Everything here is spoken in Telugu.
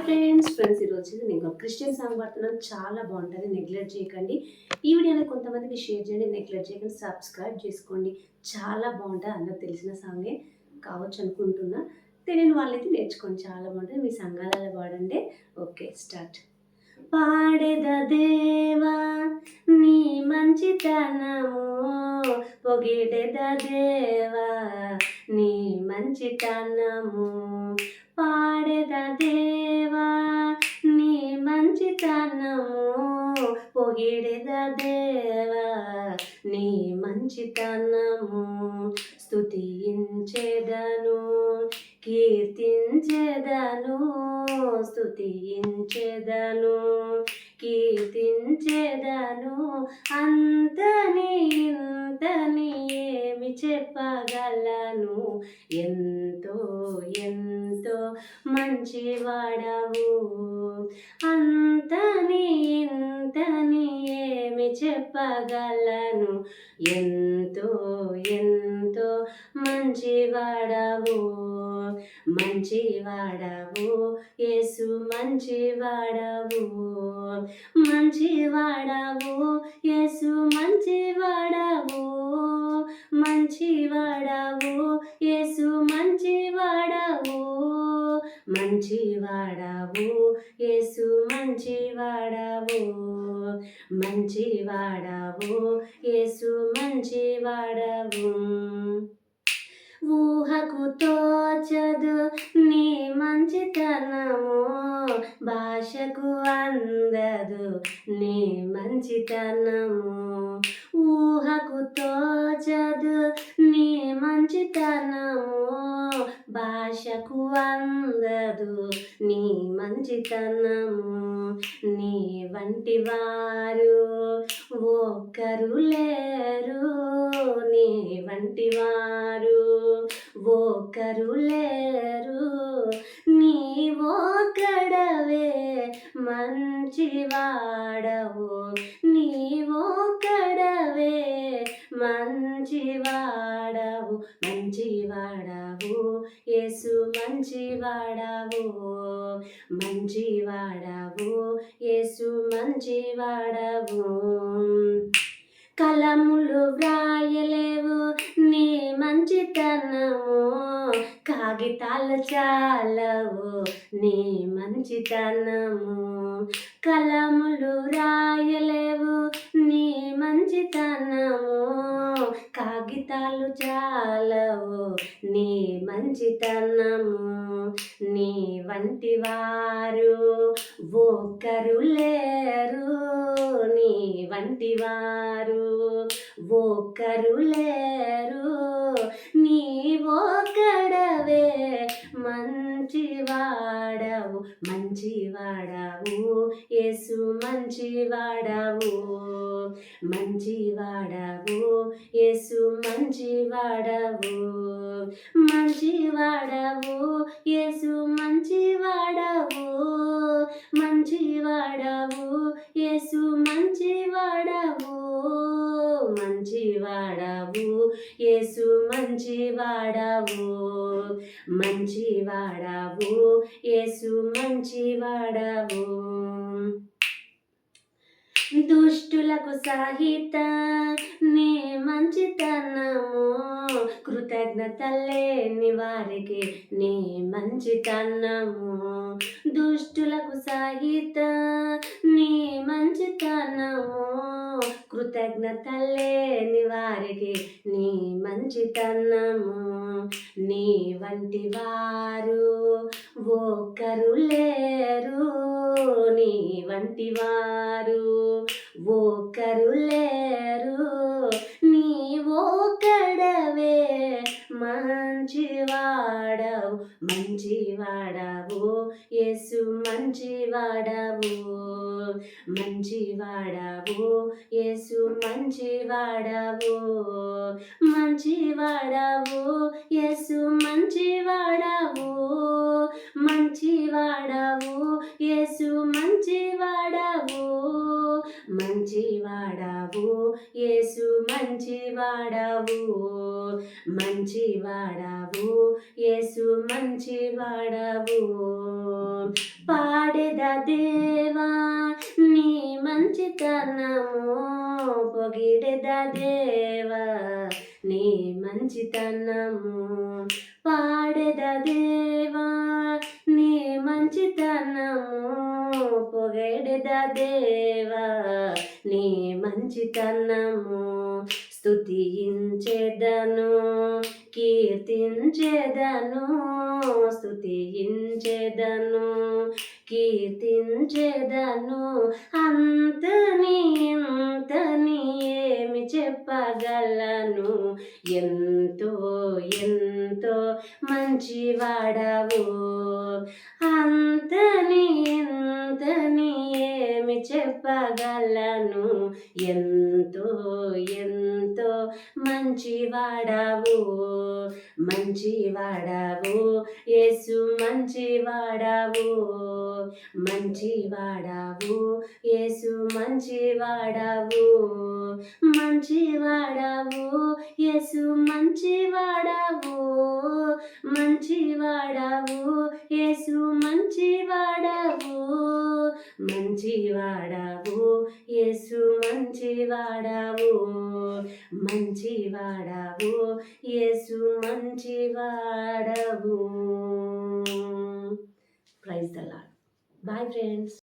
ఫ్రెండ్స్ ఈరోజు నేను క్రిస్టియన్ సాంగ్ పాడుతున్నాను. చాలా బాగుంటుంది, నెగ్లెక్ట్ చేయకండి. ఈ వీడియోని కొంతమందికి షేర్ చేయండి, నెగ్లెక్ట్ చేయకండి, సబ్స్క్రైబ్ చేసుకోండి. చాలా బాగుంటుంది, అందరికి తెలిసిన సాంగే కావచ్చు అనుకుంటున్నా. తెలియని వాళ్ళైతే నేర్చుకోండి, చాలా బాగుంటుంది. మీ సంఘాలలో పాడండి. Okay, start. పాడెద దేవా నీ మంచితనము, పొగిడెద దేవా నీ మంచితనము, పాడెద దేవా నీ మంచితనము, పొగిడెద దేవా నీ మంచితనము, స్తుతించెదను కీర్తించెదను, స్తుతించెదను కీర్తించెదను, అంతని ఇంతని ఏమి చెప్పగలను, ఎంతో ఎంతో మంచివాడవు, అంతని ఇంతని ఏమి చెప్పగలను, ఎంతో ఎంతో మంచివాడవు, మంచివాడవు యేసు, మంచివాడవు, మంచివాడవు యేసు, మంచివాడవు, మంచివాడవు యేసు, మంచివాడవు, మంచివాడవు యేసు, మంచివాడవు, మంచివాడవు యేసు, మంచివాడవు. ఊహకు తోచదు నీ మంచితనము, భాషకు అందదు నీ మంచితనము, ఊహకు తోచదు నీ మంచితనము, భాషకు అందదు నీ మంచితనము, నీ వంటి వారు ఒక్కరు లేరు, నీ వంటి వారు ఒక్కరు లేరు, నీవొక్కడవే మంచివాడవు, నీవొక్కడవే మంచివాడవు, మంచివాడవు యేసు, మంచివాడవు, మంచివాడవు యేసు, మంచివాడవు. కలములు వ్రాయలేవు నీ మంచితనము, కాగితాలు చాలవు నీ మంచితనము, కలములు రాయలేవు నీ మంచితనము, కాగితాలు చాలవు నీ మంచితనము, నీ వంటి వారు ఒక్కరు లేరు, నీ వంటి వారు ఒక్కరు లేరు, నీవొక్కడవే మంచివాడవు, మంచివాడవు యేసు, మంచివాడవు, మంచివాడవు యేసు, మంచివాడవు, మంచివాడవు యేసు, మంచివాడవు, మంచివాడవు యేసు, మంచివాడవు, మంచివాడవు యేసు, మంచివాడవు, మంచివాడవు యేసు, మంచివాడవు. దుష్టులకు సహిత నీ మంచితనము, కృతజ్ఞత లేని వారికి నీ మంచితనము, దుష్టులకు సహిత నీ మంచితనము, కృతజ్ఞత లేని వారికి నీ మంచితనము, నీ వంటి వారు ఒక్కరు లేరు, నీ వంటి వారు ఒక్కరు లేరు, నీవొక్కడవే మంచివాడవు, మంచివాడవు యేసు, మంచివాడవు, మంచివాడవు యేసు, మంచివాడవు, మంచివాడవు యేసు, మంచివాడవు, మంచివాడవు యేసు, మంచివాడవు, మంచివాడవు యేసు, మంచివాడవు, మంచివాడవు యేసు, మంచివాడవు. పాడెద దేవా నీ మంచితనము, పొగిడెద దేవా నీ మంచితనము, పాడెద దేవా నీ మంచితనము, పొగిడెద దేవా నీ మంచితనము, స్తుతించెదను కీర్తించెదను, స్తుతించెదను కీర్తించెదను, అంతని ఇంతని ఏమి చెప్పగలను, ఎంతో ఎంతో మంచివాడవు, అంతని ఇంతని ఏమి చెప్పగలను, ఎంతో ఎంతో మంచివాడవు, మంచివాడవు యేసు మంచివాడవు, మంచివాడవు యేసు మంచివాడవు, మంచివాడవు యేసు మంచివాడవు, మంచివాడవు యేసు మంచివాడవు, మంచివాడవు యేసు మంచివాడవు, మంచివాడవు యేసు మంచివాడవు. Praise the Lord. Bye friends.